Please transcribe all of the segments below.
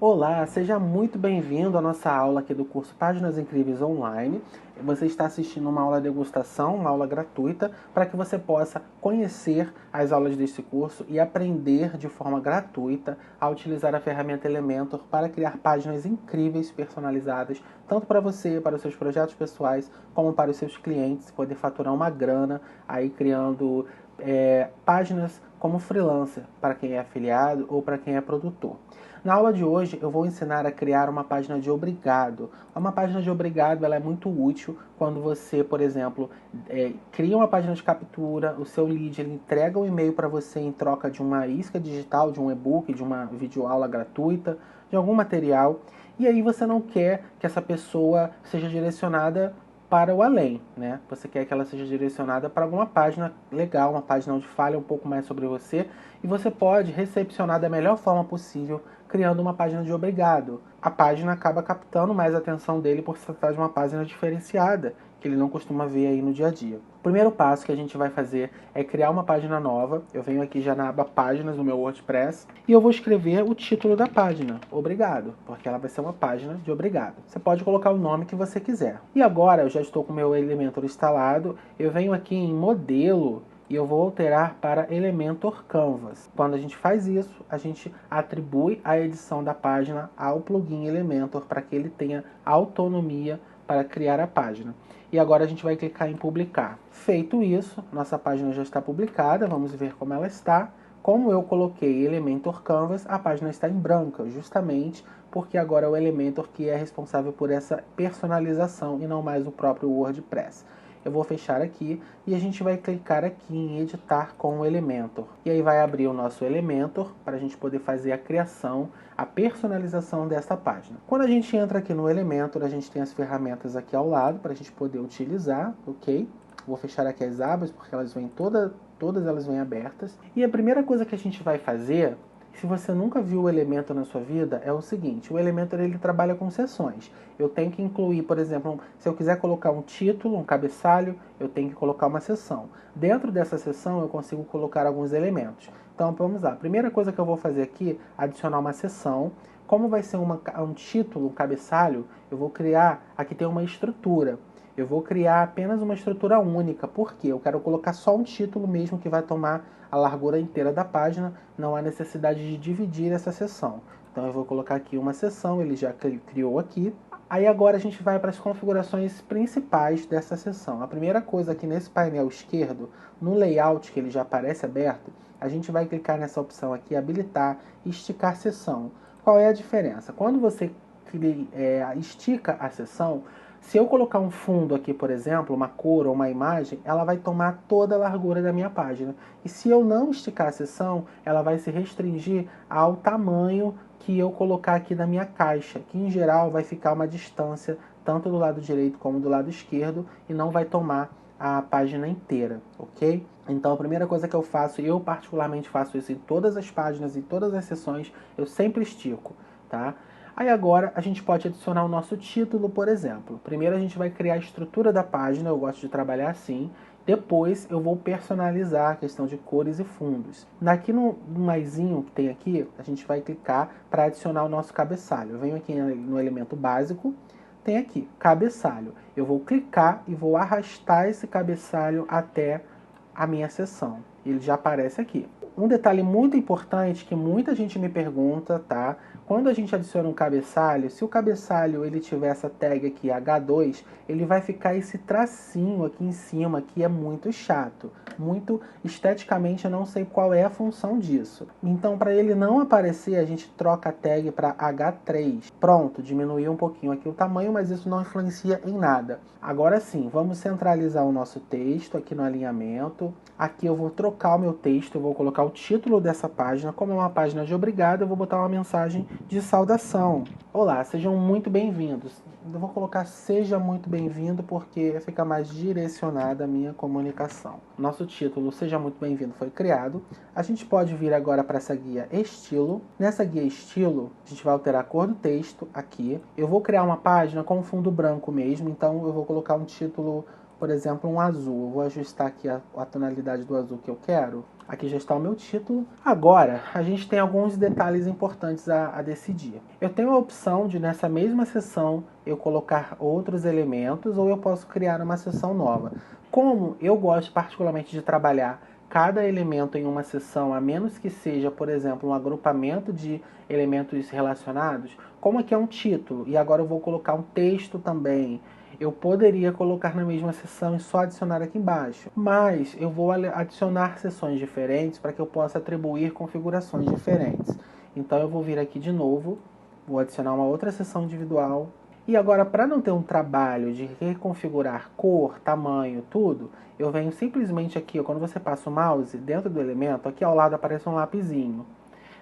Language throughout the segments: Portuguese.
Olá, seja muito bem-vindo à nossa aula aqui do curso Páginas Incríveis Online. Você está assistindo uma aula degustação, uma aula gratuita, para que você possa conhecer as aulas deste curso e aprender de forma gratuita a utilizar a ferramenta Elementor para criar páginas incríveis personalizadas, tanto para você, para os seus projetos pessoais, como para os seus clientes, poder faturar uma grana aí criando páginas como freelancer, para quem é afiliado ou para quem é produtor. Na aula de hoje eu vou ensinar a criar uma página de obrigado. Uma página de obrigado ela é muito útil quando você, por exemplo, cria uma página de captura, o seu lead ele entrega um e-mail para você em troca de uma isca digital, de um e-book, de uma videoaula gratuita, de algum material, e aí você não quer que essa pessoa seja direcionada para o além, né? Você quer que ela seja direcionada para alguma página legal, uma página onde fale um pouco mais sobre você, e você pode recepcionar da melhor forma possível criando uma página de obrigado. A página acaba captando mais a atenção dele por se tratar de uma página diferenciada, que ele não costuma ver aí no dia a dia. O primeiro passo que a gente vai fazer é criar uma página nova. Eu venho aqui já na aba páginas do meu WordPress e eu vou escrever o título da página, obrigado, porque ela vai ser uma página de obrigado. Você pode colocar o nome que você quiser. E agora eu já estou com o meu Elementor instalado, eu venho aqui em modelo e eu vou alterar para Elementor Canvas. Quando a gente faz isso, a gente atribui a edição da página ao plugin Elementor para que ele tenha autonomia para criar a página. E agora a gente vai clicar em publicar. Feito isso, nossa página já está publicada, vamos ver como ela está. Como eu coloquei Elementor Canvas, a página está em branca, justamente porque agora é o Elementor que é responsável por essa personalização e não mais o próprio WordPress. Eu vou fechar aqui e a gente vai clicar aqui em editar com o Elementor. E aí vai abrir o nosso Elementor para a gente poder fazer a criação, a personalização dessa página. Quando a gente entra aqui no Elementor, a gente tem as ferramentas aqui ao lado para a gente poder utilizar, ok? Vou fechar aqui as abas porque elas vêm todas elas vêm abertas. E a primeira coisa que a gente vai fazer, se você nunca viu o Elementor na sua vida, é o seguinte: o Elementor ele trabalha com seções. Eu tenho que incluir, por exemplo, se eu quiser colocar um título, um cabeçalho, eu tenho que colocar uma seção. Dentro dessa seção eu consigo colocar alguns elementos. Então vamos lá. A primeira coisa que eu vou fazer aqui é adicionar uma seção. Como vai ser um título, um cabeçalho, eu vou criar, aqui tem uma estrutura. Eu vou criar apenas uma estrutura única, porque eu quero colocar só um título mesmo que vai tomar a largura inteira da página, não há necessidade de dividir essa seção. Então eu vou colocar aqui uma seção, ele já criou aqui. Aí agora a gente vai para as configurações principais dessa seção. A primeira coisa aqui nesse painel esquerdo, no layout que ele já aparece aberto, a gente vai clicar nessa opção aqui, habilitar e esticar seção. Qual é a diferença? Quando você estica a seção, se eu colocar um fundo aqui, por exemplo, uma cor ou uma imagem, ela vai tomar toda a largura da minha página. E se eu não esticar a seção, ela vai se restringir ao tamanho que eu colocar aqui na minha caixa, que em geral vai ficar uma distância tanto do lado direito como do lado esquerdo e não vai tomar a página inteira, ok? Então a primeira coisa que eu faço, eu particularmente faço isso em todas as páginas, em todas as seções, eu sempre estico, tá? Aí agora a gente pode adicionar o nosso título, por exemplo. Primeiro a gente vai criar a estrutura da página, eu gosto de trabalhar assim. Depois eu vou personalizar a questão de cores e fundos. Daqui no maisinho que tem aqui, a gente vai clicar para adicionar o nosso cabeçalho. Eu venho aqui no elemento básico, tem aqui, cabeçalho. Eu vou clicar e vou arrastar esse cabeçalho até a minha seção. Ele já aparece aqui. Um detalhe muito importante que muita gente me pergunta, tá? Quando a gente adiciona um cabeçalho, se o cabeçalho ele tiver essa tag aqui H2, ele vai ficar esse tracinho aqui em cima, que é muito chato. Muito esteticamente eu não sei qual é a função disso. Então para ele não aparecer, a gente troca a tag para H3. Pronto, diminuiu um pouquinho aqui o tamanho, mas isso não influencia em nada. Agora sim, vamos centralizar o nosso texto aqui no alinhamento. Aqui eu vou trocar o meu texto, eu vou colocar o título dessa página. Como é uma página de obrigado, eu vou botar uma mensagem de saudação. Olá, sejam muito bem-vindos. Eu vou colocar seja muito bem-vindo porque fica mais direcionada a minha comunicação. Nosso título seja muito bem-vindo foi criado. A gente pode vir agora para essa guia estilo. Nessa guia estilo, a gente vai alterar a cor do texto aqui. Eu vou criar uma página com fundo branco mesmo, então eu vou colocar um título por exemplo, um azul. Eu vou ajustar aqui a tonalidade do azul que eu quero. Aqui já está o meu título. Agora, a gente tem alguns detalhes importantes a decidir. Eu tenho a opção de, nessa mesma seção, eu colocar outros elementos, ou eu posso criar uma seção nova. Como eu gosto particularmente de trabalhar cada elemento em uma seção, a menos que seja, por exemplo, um agrupamento de elementos relacionados, como aqui é um título, e agora eu vou colocar um texto também, eu poderia colocar na mesma seção e só adicionar aqui embaixo. Mas eu vou adicionar seções diferentes para que eu possa atribuir configurações diferentes. Então eu vou vir aqui de novo, vou adicionar uma outra seção individual. E agora, para não ter um trabalho de reconfigurar cor, tamanho, tudo, eu venho simplesmente aqui, ó, quando você passa o mouse dentro do elemento, aqui ao lado aparece um lapisinho.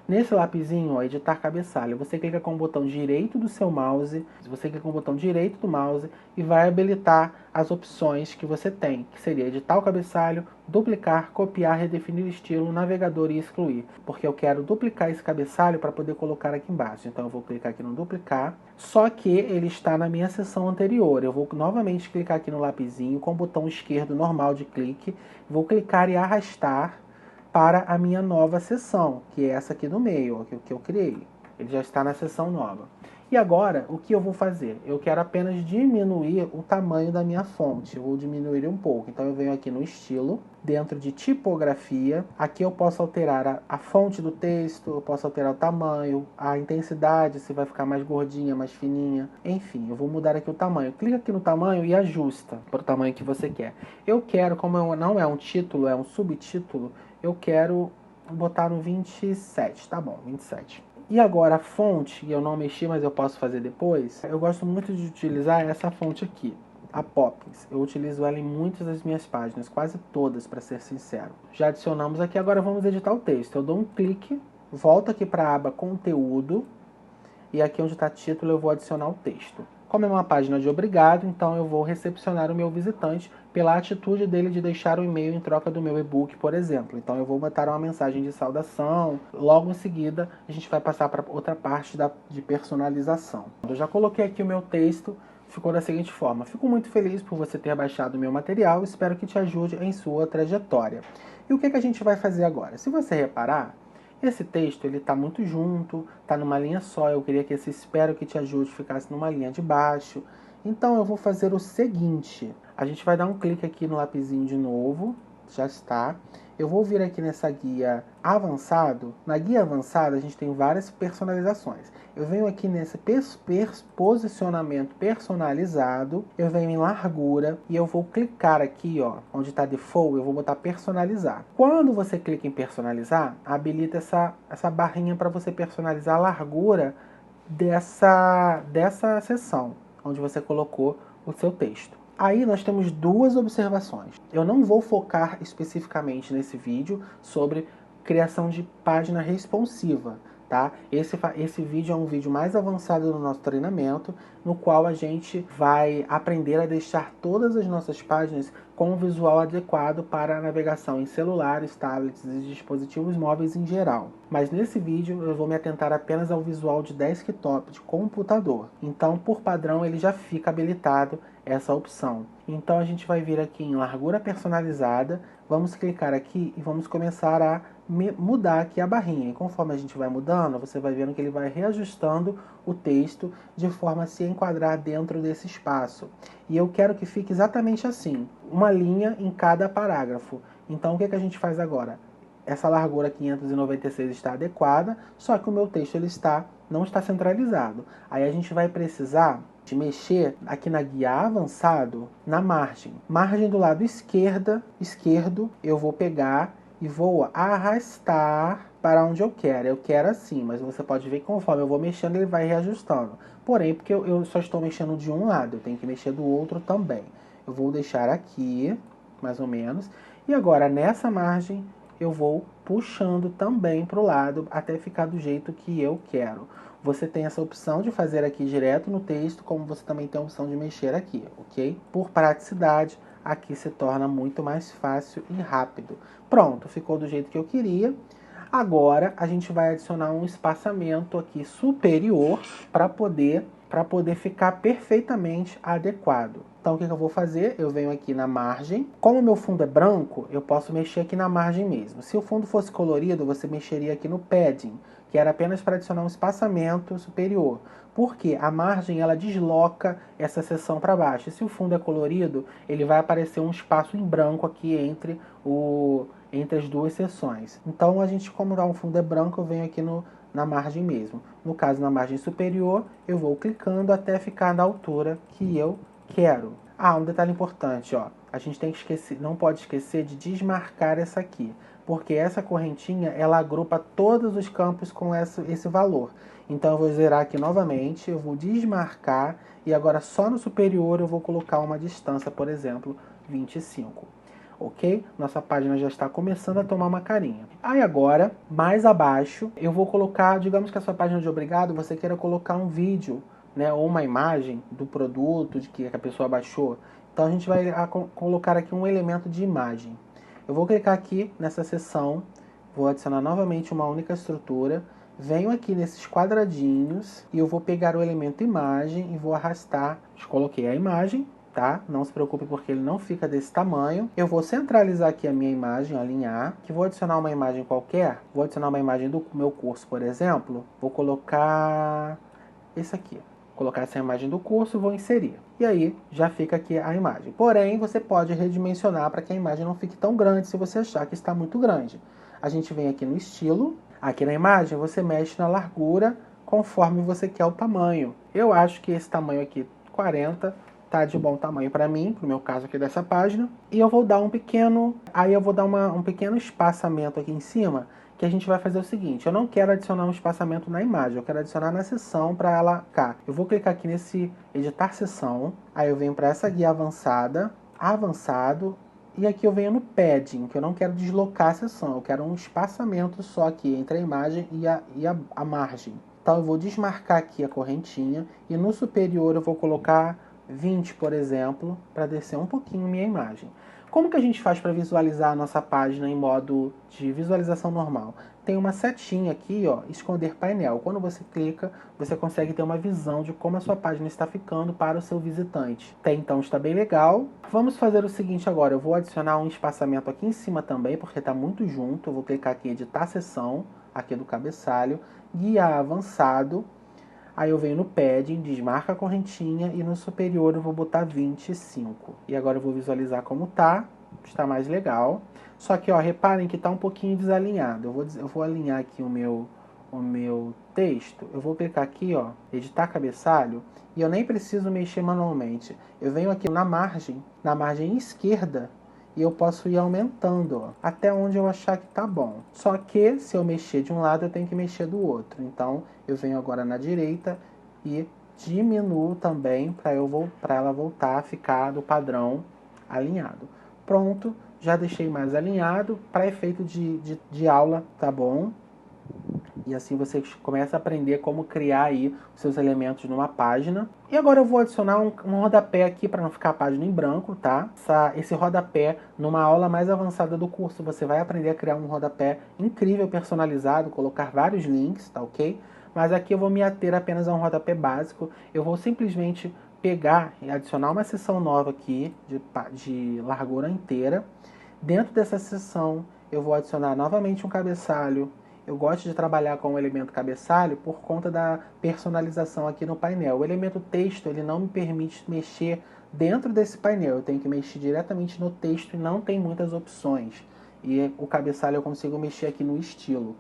Nesse lapisinho, ó, editar cabeçalho, você clica com o botão direito do seu mouse, você clica com o botão direito do mouse e vai habilitar as opções que você tem, que seria editar o cabeçalho, duplicar, copiar, redefinir estilo, navegador e excluir, porque eu quero duplicar esse cabeçalho para poder colocar aqui embaixo. Então eu vou clicar aqui no duplicar, só que ele está na minha seção anterior. Eu vou novamente clicar aqui no lapisinho com o botão esquerdo normal de clique, vou clicar e arrastar para a minha nova seção, que é essa aqui no meio, ó, que eu criei. Ele já está na seção nova. E agora, o que eu vou fazer? Eu quero apenas diminuir o tamanho da minha fonte. Eu vou diminuir um pouco. Então eu venho aqui no estilo, dentro de tipografia. Aqui eu posso alterar a fonte do texto, eu posso alterar o tamanho, a intensidade, se vai ficar mais gordinha, mais fininha. Enfim, eu vou mudar aqui o tamanho. Clica aqui no tamanho e ajusta para o tamanho que você quer. Eu quero, como não é um título, é um subtítulo, eu quero botar no 27, tá bom, 27. E agora a fonte, eu não mexi, mas eu posso fazer depois. Eu gosto muito de utilizar essa fonte aqui, a Poppins. Eu utilizo ela em muitas das minhas páginas, quase todas, para ser sincero. Já adicionamos aqui, agora vamos editar o texto. Eu dou um clique, volto aqui para a aba Conteúdo, e aqui onde está título eu vou adicionar o texto. Como é uma página de obrigado, então eu vou recepcionar o meu visitante pela atitude dele de deixar o e-mail em troca do meu e-book, por exemplo. Então eu vou botar uma mensagem de saudação. Logo em seguida, a gente vai passar para outra parte de personalização. Eu já coloquei aqui o meu texto, ficou da seguinte forma. Fico muito feliz por você ter baixado o meu material, espero que te ajude em sua trajetória. E o que a gente vai fazer agora? Se você reparar, esse texto ele está muito junto, está numa linha só. Eu queria que esse espero que te ajude ficasse numa linha de baixo. Então eu vou fazer o seguinte. A gente vai dar um clique aqui no lapisinho de novo. Já está. Eu vou vir aqui nessa guia avançado. Na guia avançada a gente tem várias personalizações. Eu venho aqui nesse posicionamento personalizado. Eu venho em largura e eu vou clicar aqui, ó, onde está default, eu vou botar personalizar. Quando você clica em personalizar, habilita essa barrinha para você personalizar a largura dessa seção, onde você colocou o seu texto. Aí nós temos duas observações. Eu não vou focar especificamente nesse vídeo sobre criação de página responsiva, tá? Esse vídeo é um vídeo mais avançado do nosso treinamento, no qual a gente vai aprender a deixar todas as nossas páginas com um visual adequado para a navegação em celulares, tablets e dispositivos móveis em geral. Mas nesse vídeo eu vou me atentar apenas ao visual de desktop, de computador. Então, por padrão, ele já fica habilitado essa opção. Então a gente vai vir aqui em largura personalizada, vamos clicar aqui e vamos começar a mudar aqui a barrinha. E conforme a gente vai mudando, você vai vendo que ele vai reajustando o texto de forma a se enquadrar dentro desse espaço. E eu quero que fique exatamente assim, uma linha em cada parágrafo. Então o que a gente faz agora? Essa largura 596 está adequada, só que o meu texto não está centralizado. Aí a gente vai precisar de mexer aqui na guia avançado, na margem. Margem do lado esquerdo, eu vou pegar e vou arrastar para onde eu quero. Eu quero assim, mas você pode ver que conforme eu vou mexendo, ele vai reajustando. Porém, porque eu só estou mexendo de um lado, eu tenho que mexer do outro também. Eu vou deixar aqui, mais ou menos. E agora, nessa margem, eu vou puxando também para o lado, até ficar do jeito que eu quero. Você tem essa opção de fazer aqui direto no texto, como você também tem a opção de mexer aqui, ok? Por praticidade, aqui se torna muito mais fácil e rápido. Pronto, ficou do jeito que eu queria. Agora, a gente vai adicionar um espaçamento aqui superior para poder para poder ficar perfeitamente adequado. Então o que eu vou fazer? Eu venho aqui na margem. Como o meu fundo é branco, eu posso mexer aqui na margem mesmo. Se o fundo fosse colorido, você mexeria aqui no padding, que era apenas para adicionar um espaçamento superior. Porque a margem ela desloca essa seção para baixo. E se o fundo é colorido, ele vai aparecer um espaço em branco aqui entre as duas seções. Então, como o fundo é branco, eu venho aqui na margem mesmo. No caso, na margem superior, eu vou clicando até ficar na altura que eu quero. Um detalhe importante, ó. A gente não pode esquecer de desmarcar essa aqui, porque essa correntinha, ela agrupa todos os campos com esse valor. Então, eu vou zerar aqui novamente, eu vou desmarcar, e agora só no superior eu vou colocar uma distância, por exemplo, 25. Ok? Nossa página já está começando a tomar uma carinha. Aí agora, mais abaixo, eu vou colocar, digamos que a sua página de obrigado, você queira colocar um vídeo, né, ou uma imagem do produto que a pessoa baixou. Então a gente vai colocar aqui um elemento de imagem. Eu vou clicar aqui nessa seção, vou adicionar novamente uma única estrutura, venho aqui nesses quadradinhos e eu vou pegar o elemento imagem e vou arrastar. Coloquei a imagem, tá? Não se preocupe porque ele não fica desse tamanho. Eu vou centralizar aqui a minha imagem, alinhar, que vou adicionar uma imagem qualquer. Vou adicionar uma imagem do meu curso, por exemplo. Vou colocar esse aqui. Vou colocar essa imagem do curso e vou inserir. E aí já fica aqui a imagem. Porém, você pode redimensionar para que a imagem não fique tão grande se você achar que está muito grande. A gente vem aqui no estilo. Aqui na imagem você mexe na largura conforme você quer o tamanho. Eu acho que esse tamanho aqui, 40, tá de bom tamanho para mim, pro meu caso aqui dessa página. E eu vou dar um pequeno espaçamento aqui em cima, que a gente vai fazer o seguinte: eu não quero adicionar um espaçamento na imagem, eu quero adicionar na seção para ela cá. Eu vou clicar aqui nesse editar seção, aí eu venho para essa guia avançado, e aqui eu venho no padding, que eu não quero deslocar a seção, eu quero um espaçamento só aqui entre a imagem e a margem. Então eu vou desmarcar aqui a correntinha e no superior eu vou colocar 20, por exemplo, para descer um pouquinho minha imagem. Como que a gente faz para visualizar a nossa página em modo de visualização normal? Tem uma setinha aqui, ó, esconder painel. Quando você clica, você consegue ter uma visão de como a sua página está ficando para o seu visitante. Até então está bem legal. Vamos fazer o seguinte agora, eu vou adicionar um espaçamento aqui em cima também, porque está muito junto. Eu vou clicar aqui em editar seção, aqui do cabeçalho, guia avançado. Aí eu venho no padding, desmarca a correntinha e no superior eu vou botar 25. E agora eu vou visualizar como tá, está mais legal. Só que, ó, reparem que tá um pouquinho desalinhado. Eu vou alinhar aqui o meu texto. Eu vou clicar aqui, ó, editar cabeçalho, e eu nem preciso mexer manualmente. Eu venho aqui na margem esquerda, e eu posso ir aumentando, ó, até onde eu achar que tá bom. Só que se eu mexer de um lado, eu tenho que mexer do outro. Então eu venho agora na direita e diminuo também para ela voltar a ficar do padrão alinhado. Pronto, já deixei mais alinhado para efeito de aula, tá bom? E assim você começa a aprender como criar aí os seus elementos numa página. E agora eu vou adicionar um rodapé aqui para não ficar a página em branco, tá? Esse rodapé, numa aula mais avançada do curso, você vai aprender a criar um rodapé incrível, personalizado, colocar vários links, tá ok? Mas aqui eu vou me ater apenas a um rodapé básico. Eu vou simplesmente pegar e adicionar uma seção nova aqui, de largura inteira. Dentro dessa seção, eu vou adicionar novamente um cabeçalho. Eu gosto de trabalhar com o elemento cabeçalho por conta da personalização aqui no painel. O elemento texto, ele não me permite mexer dentro desse painel. Eu tenho que mexer diretamente no texto e não tem muitas opções. E o cabeçalho eu consigo mexer aqui no estilo.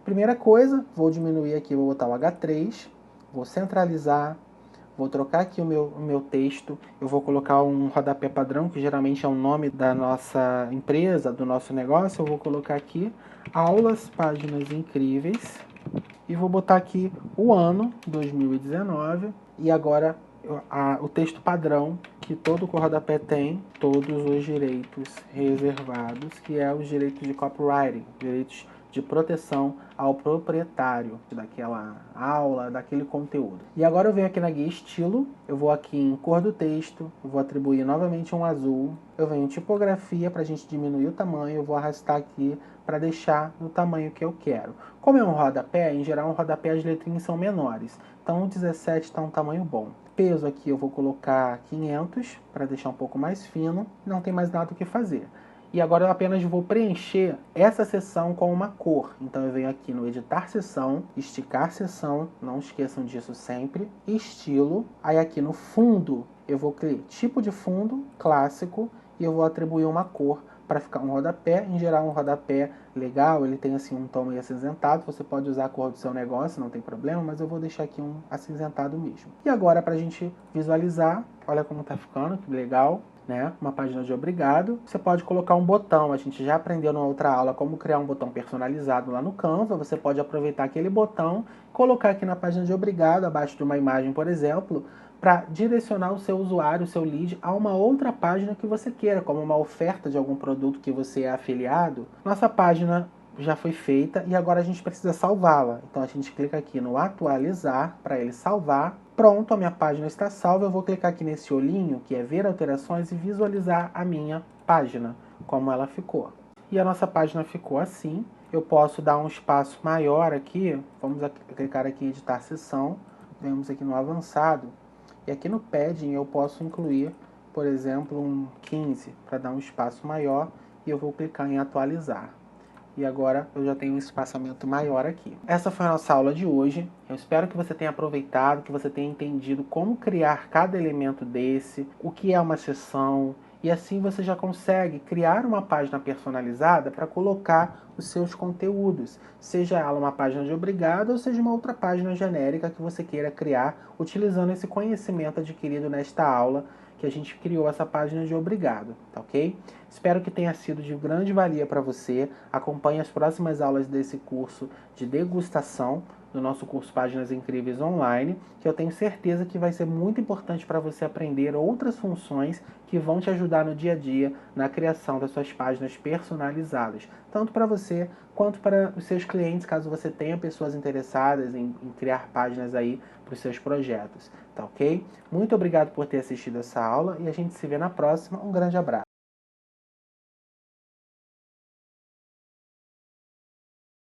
Primeira coisa, vou diminuir aqui, vou botar o H3, vou centralizar, vou trocar aqui o meu texto, eu vou colocar um rodapé padrão, que geralmente é o nome da nossa empresa, do nosso negócio. Eu vou colocar aqui aulas, páginas incríveis, e vou botar aqui o ano, 2019, e agora o texto padrão, que todo rodapé tem, todos os direitos reservados, que é os direitos de copyright, direitos de proteção ao proprietário daquela aula, daquele conteúdo. E agora eu venho aqui na guia estilo, eu vou aqui em cor do texto, eu vou atribuir novamente um azul, eu venho em tipografia para a gente diminuir o tamanho, eu vou arrastar aqui para deixar no tamanho que eu quero. Como é um rodapé, em geral um rodapé as letrinhas são menores, então o 17 está um tamanho bom. Peso aqui eu vou colocar 500 para deixar um pouco mais fino, não tem mais nada o que fazer. E agora eu apenas vou preencher essa seção com uma cor. Então eu venho aqui no editar seção, esticar seção, não esqueçam disso sempre, estilo, aí aqui no fundo eu vou criar tipo de fundo, clássico, e eu vou atribuir uma cor para ficar um rodapé. Em geral um rodapé legal, ele tem assim um tom meio acinzentado, você pode usar a cor do seu negócio, não tem problema, mas eu vou deixar aqui um acinzentado mesmo. E agora para a gente visualizar, olha como tá ficando, que legal. Né? Uma página de obrigado. Você pode colocar um botão, a gente já aprendeu numa outra aula como criar um botão personalizado lá no Canva, você pode aproveitar aquele botão, colocar aqui na página de obrigado, abaixo de uma imagem, por exemplo, para direcionar o seu usuário, o seu lead, a uma outra página que você queira, como uma oferta de algum produto que você é afiliado. Nossa página já foi feita e agora a gente precisa salvá-la. Então a gente clica aqui no atualizar para ele salvar. Pronto, a minha página está salva. Eu vou clicar aqui nesse olhinho, que é ver alterações, e visualizar a minha página, como ela ficou. E a nossa página ficou assim. Eu posso dar um espaço maior aqui. Vamos clicar aqui em editar seção. Vemos aqui no avançado. E aqui no padding eu posso incluir, por exemplo, um 15 para dar um espaço maior. E eu vou clicar em atualizar. E agora eu já tenho um espaçamento maior aqui. Essa foi a nossa aula de hoje. Eu espero que você tenha aproveitado, que você tenha entendido como criar cada elemento desse, o que é uma seção, e assim você já consegue criar uma página personalizada para colocar os seus conteúdos. Seja ela uma página de obrigado ou seja uma outra página genérica que você queira criar utilizando esse conhecimento adquirido nesta aula que a gente criou essa página de obrigado, tá ok? Espero que tenha sido de grande valia para você. Acompanhe as próximas aulas desse curso de degustação do nosso curso Páginas Incríveis Online, que eu tenho certeza que vai ser muito importante para você aprender outras funções que vão te ajudar no dia a dia na criação das suas páginas personalizadas, tanto para você quanto para os seus clientes, caso você tenha pessoas interessadas em criar páginas aí para os seus projetos, tá ok? Muito obrigado por ter assistido essa aula e a gente se vê na próxima. Um grande abraço.